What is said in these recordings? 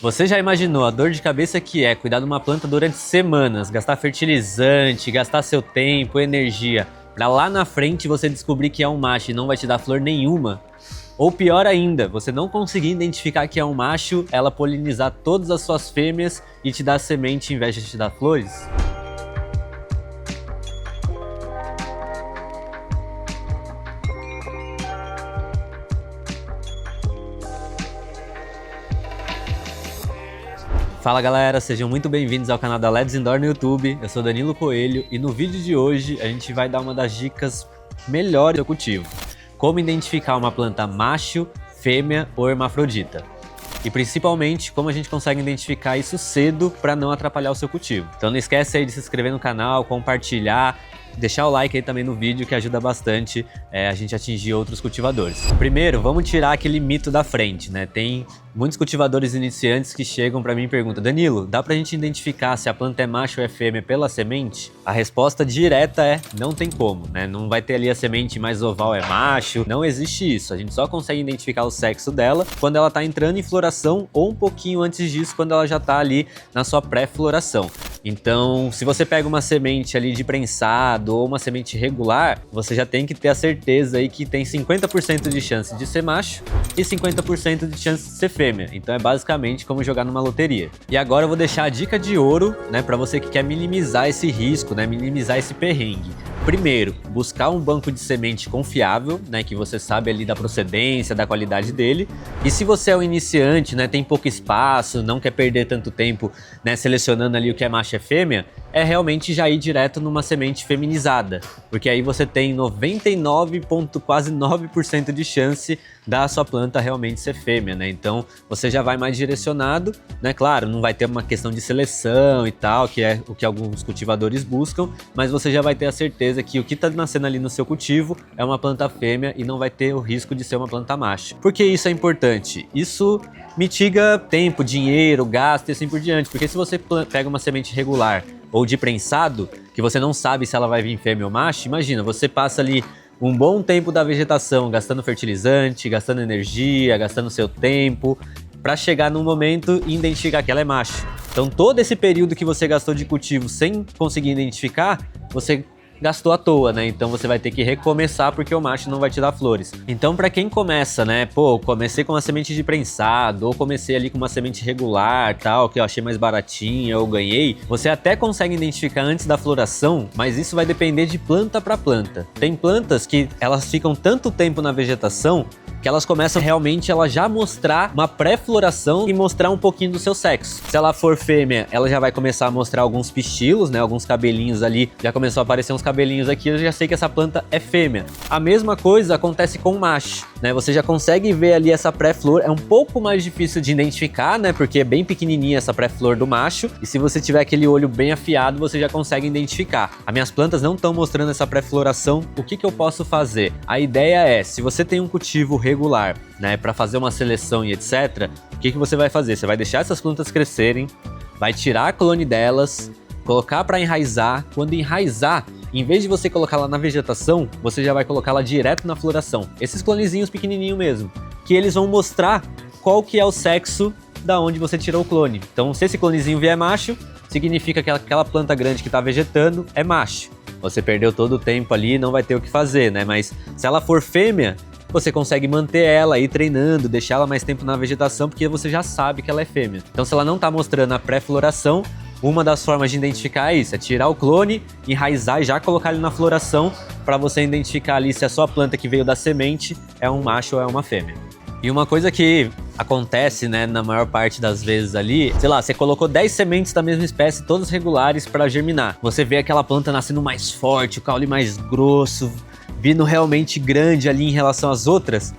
Você já imaginou a dor de cabeça que é cuidar de uma planta durante semanas, gastar fertilizante, gastar seu tempo, energia, pra lá na frente você descobrir que é um macho e não vai te dar flor nenhuma? Ou pior ainda, você não conseguir identificar que é um macho, ela polinizar todas as suas fêmeas e te dar semente em vez de te dar flores? Fala galera, sejam muito bem-vindos ao canal da Let's Indoor no YouTube. Eu sou Danilo Coelho e no vídeo de hoje a gente vai dar uma das dicas melhores do cultivo. Como identificar uma planta macho, fêmea ou hermafrodita. E principalmente como a gente consegue identificar isso cedo para não atrapalhar o seu cultivo. Então não esquece aí de se inscrever no canal, compartilhar, deixar o like aí também no vídeo que ajuda bastante a gente atingir outros cultivadores. Primeiro, vamos tirar aquele mito da frente, né? Tem muitos cultivadores iniciantes que chegam para mim e perguntam: Danilo, dá pra gente identificar se a planta é macho ou é fêmea pela semente? A resposta direta é: não tem como, né? Não vai ter ali a semente mais oval é macho, não existe isso. A gente só consegue identificar o sexo dela quando ela tá entrando em floração ou um pouquinho antes disso, quando ela já tá ali na sua pré-floração. Então, se você pega uma semente ali de prensado ou uma semente regular, você já tem que ter a certeza aí que tem 50% de chance de ser macho e 50% de chance de ser fêmea. Então é basicamente como jogar numa loteria. E agora eu vou deixar a dica de ouro, né, para você que quer minimizar esse risco, né, minimizar esse perrengue. Primeiro, buscar um banco de semente confiável, né, que você sabe ali da procedência, da qualidade dele. E se você é um iniciante, né, tem pouco espaço, não quer perder tanto tempo, né, selecionando ali o que é macho e fêmea, é realmente já ir direto numa semente feminizada, porque aí você tem 99,9% de chance da sua planta realmente ser fêmea, né? Então você já vai mais direcionado, né? Claro, não vai ter uma questão de seleção e tal, que é o que alguns cultivadores buscam, mas você já vai ter a certeza que o que está nascendo ali no seu cultivo é uma planta fêmea e não vai ter o risco de ser uma planta macho. Por que isso é importante? Isso mitiga tempo, dinheiro, gasto e assim por diante, porque se você pega uma semente regular ou de prensado, que você não sabe se ela vai vir fêmea ou macho, imagina, você passa ali um bom tempo da vegetação gastando fertilizante, gastando energia, gastando seu tempo, para chegar num momento e identificar que ela é macho. Então todo esse período que você gastou de cultivo sem conseguir identificar, você gastou à toa, né? Então você vai ter que recomeçar porque o macho não vai te dar flores. Então para quem começa, né? Pô, comecei com uma semente de prensado ou comecei ali com uma semente regular, tal, que eu achei mais baratinha ou ganhei, você até consegue identificar antes da floração, mas isso vai depender de planta para planta. Tem plantas que elas ficam tanto tempo na vegetação que elas começam realmente ela já mostrar uma pré-floração e mostrar um pouquinho do seu sexo. Se ela for fêmea, ela já vai começar a mostrar alguns pistilos, né? Alguns cabelinhos ali, já começou a aparecer uns cabelinhos aqui, eu já sei que essa planta é fêmea. A mesma coisa acontece com o macho, né? Você já consegue ver ali essa pré-flor, é um pouco mais difícil de identificar, né? Porque é bem pequenininha essa pré-flor do macho, e se você tiver aquele olho bem afiado, você já consegue identificar. As minhas plantas não estão mostrando essa pré-floração, o que eu posso fazer? A ideia é, se você tem um cultivo regular, né, para fazer uma seleção e etc, o que você vai fazer? Você vai deixar essas plantas crescerem, vai tirar a clone delas, colocar para enraizar. Quando enraizar, em vez de você colocar lá na vegetação, você já vai colocar lá direto na floração. Esses clonezinhos pequenininhos mesmo, que eles vão mostrar qual que é o sexo da onde você tirou o clone. Então, se esse clonezinho vier macho, significa que aquela planta grande que está vegetando é macho. Você perdeu todo o tempo ali e não vai ter o que fazer, né? Mas se ela for fêmea, você consegue manter ela aí treinando, deixar ela mais tempo na vegetação, porque você já sabe que ela é fêmea. Então, se ela não está mostrando a pré-floração, uma das formas de identificar é isso, é tirar o clone, enraizar e já colocar ele na floração, para você identificar ali se a sua planta que veio da semente é um macho ou é uma fêmea. E uma coisa que acontece, né, na maior parte das vezes ali, sei lá, você colocou 10 sementes da mesma espécie, todas regulares para germinar. Você vê aquela planta nascendo mais forte, o caule mais grosso, vindo realmente grande ali em relação às outras,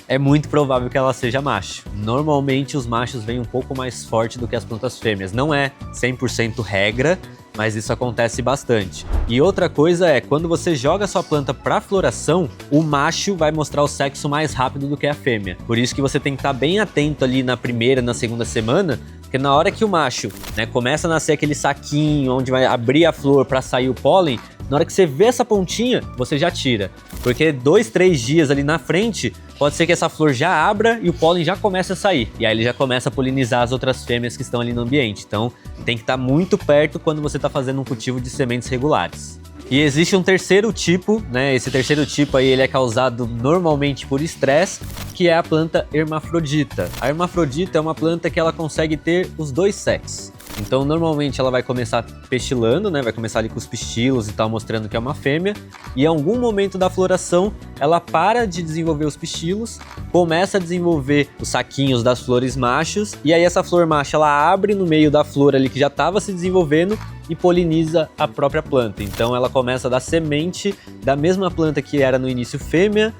é muito provável que ela seja macho. Normalmente os machos vêm um pouco mais forte do que as plantas fêmeas. Não é 100% regra, mas isso acontece bastante. E outra coisa é, quando você joga a sua planta para floração, o macho vai mostrar o sexo mais rápido do que a fêmea. Por isso que você tem que estar bem atento ali na primeira, na segunda semana, porque na hora que o macho, né, começa a nascer aquele saquinho onde vai abrir a flor para sair o pólen, na hora que você vê essa pontinha, você já tira. Porque 2, 3 dias ali na frente, pode ser que essa flor já abra e o pólen já comece a sair. E aí ele já começa a polinizar as outras fêmeas que estão ali no ambiente. Então tem que estar muito perto quando você está fazendo um cultivo de sementes regulares. E existe um terceiro tipo, né? Esse terceiro tipo aí ele é causado normalmente por estresse, que é a planta hermafrodita. A hermafrodita é uma planta que ela consegue ter os dois sexos. Então, normalmente ela vai começar pestilando, né? Vai começar ali com os pistilos e tal, mostrando que é uma fêmea. E em algum momento da floração, ela para de desenvolver os pistilos, começa a desenvolver os saquinhos das flores machos. E aí essa flor macha, ela abre no meio da flor ali que já estava se desenvolvendo e poliniza a própria planta. Então ela começa da semente da mesma planta que era no início fêmea,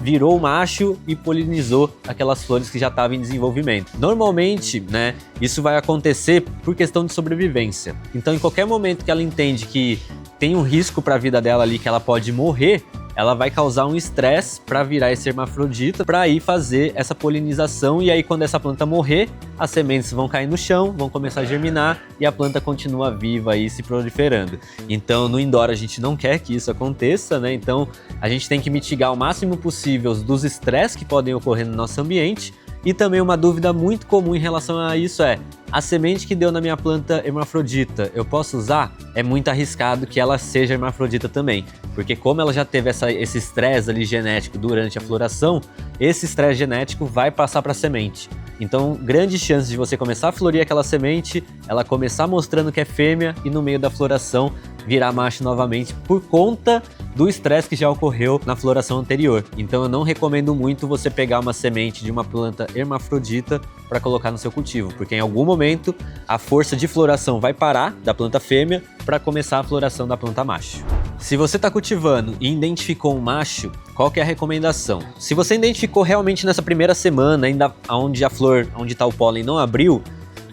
virou macho e polinizou aquelas flores que já estavam em desenvolvimento. Normalmente, né, isso vai acontecer por questão de sobrevivência. Então, em qualquer momento que ela entende que tem um risco para a vida dela ali, que ela pode morrer, ela vai causar um estresse para virar esse hermafrodita, para ir fazer essa polinização. E aí, quando essa planta morrer, as sementes vão cair no chão, vão começar a germinar e a planta continua viva aí se proliferando. Então, no indoor a gente não quer que isso aconteça, né? Então, a gente tem que mitigar o máximo possível dos estresses que podem ocorrer no nosso ambiente. E também uma dúvida muito comum em relação a isso é: a semente que deu na minha planta hermafrodita, eu posso usar? É muito arriscado que ela seja hermafrodita também, porque como ela já teve esse estresse ali genético durante a floração, esse estresse genético vai passar para a semente. Então, grande chance de você começar a florir aquela semente, ela começar mostrando que é fêmea e no meio da floração virar macho novamente por conta do estresse que já ocorreu na floração anterior. Então eu não recomendo muito você pegar uma semente de uma planta hermafrodita para colocar no seu cultivo, porque em algum momento a força de floração vai parar da planta fêmea para começar a floração da planta macho. Se você está cultivando e identificou um macho, qual que é a recomendação? Se você identificou realmente nessa primeira semana, ainda onde a flor, onde está o pólen não abriu,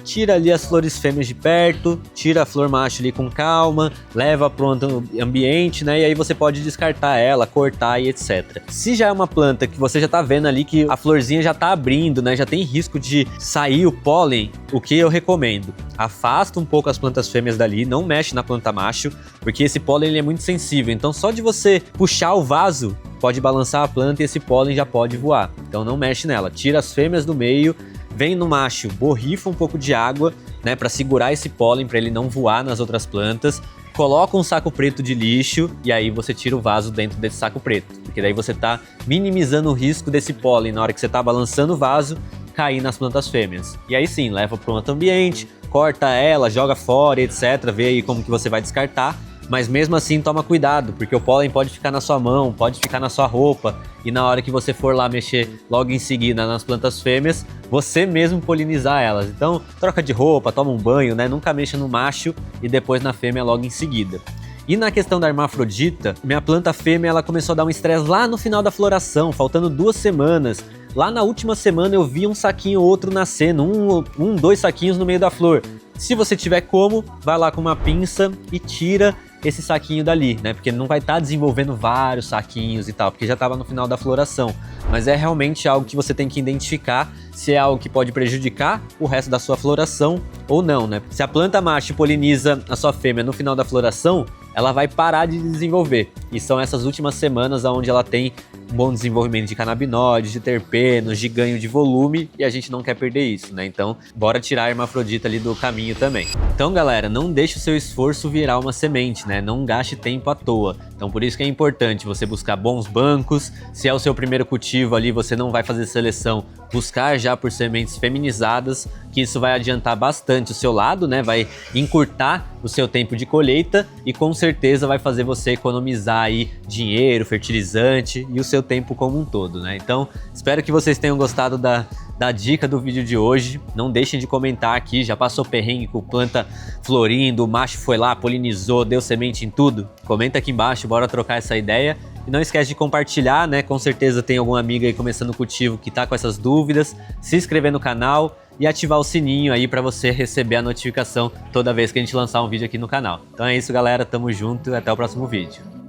tira ali as flores fêmeas de perto, tira a flor macho ali com calma, leva para o ambiente, né? E aí você pode descartar ela, cortar e etc. Se já é uma planta que você já tá vendo ali que a florzinha já tá abrindo, né? Já tem risco de sair o pólen, o que eu recomendo? Afasta um pouco as plantas fêmeas dali, não mexe na planta macho, porque esse pólen ele é muito sensível. Então só de você puxar o vaso, pode balançar a planta e esse pólen já pode voar. Então não mexe nela, tira as fêmeas do meio, vem no macho, borrifa um pouco de água, né, para segurar esse pólen, para ele não voar nas outras plantas. Coloca um saco preto de lixo e aí você tira o vaso dentro desse saco preto, porque daí você tá minimizando o risco desse pólen na hora que você tá balançando o vaso cair nas plantas fêmeas. E aí sim, leva para um outro ambiente, corta ela, joga fora, etc. Vê aí como que você vai descartar. Mas mesmo assim toma cuidado, porque o pólen pode ficar na sua mão, pode ficar na sua roupa, e na hora que você for lá mexer logo em seguida nas plantas fêmeas, você mesmo polinizar elas. Então troca de roupa, toma um banho, né? Nunca mexa no macho e depois na fêmea logo em seguida. E na questão da hermafrodita, minha planta fêmea ela começou a dar um estresse lá no final da floração, faltando 2 semanas. Lá na última semana eu vi um saquinho ou outro nascendo, 2 saquinhos no meio da flor. Se você tiver como, vai lá com uma pinça e tira esse saquinho dali, né? Porque não vai estar desenvolvendo vários saquinhos e tal, porque já estava no final da floração. Mas é realmente algo que você tem que identificar se é algo que pode prejudicar o resto da sua floração ou não, né? Se a planta macho poliniza a sua fêmea no final da floração, ela vai parar de desenvolver. E são essas últimas semanas onde ela tem um bom desenvolvimento de canabinoides, de terpenos, de ganho de volume, e a gente não quer perder isso, né? Então, bora tirar a hermafrodita ali do caminho também. Então, galera, não deixe o seu esforço virar uma semente, né? Não gaste tempo à toa. Então, por isso que é importante você buscar bons bancos. Se é o seu primeiro cultivo ali, você não vai fazer seleção, buscar já por sementes feminizadas, que isso vai adiantar bastante o seu lado, né? Vai encurtar o seu tempo de colheita e com certeza vai fazer você economizar aí dinheiro, fertilizante e o seu tempo como um todo, né? Então, espero que vocês tenham gostado da dica do vídeo de hoje. Não deixem de comentar aqui, já passou perrengue com planta florindo, o macho foi lá, polinizou, deu semente em tudo? Comenta aqui embaixo, bora trocar essa ideia. E não esquece de compartilhar, né? Com certeza tem alguma amiga aí começando o cultivo que tá com essas dúvidas. Se inscrever no canal e ativar o sininho aí para você receber a notificação toda vez que a gente lançar um vídeo aqui no canal. Então é isso, galera. Tamo junto e até o próximo vídeo.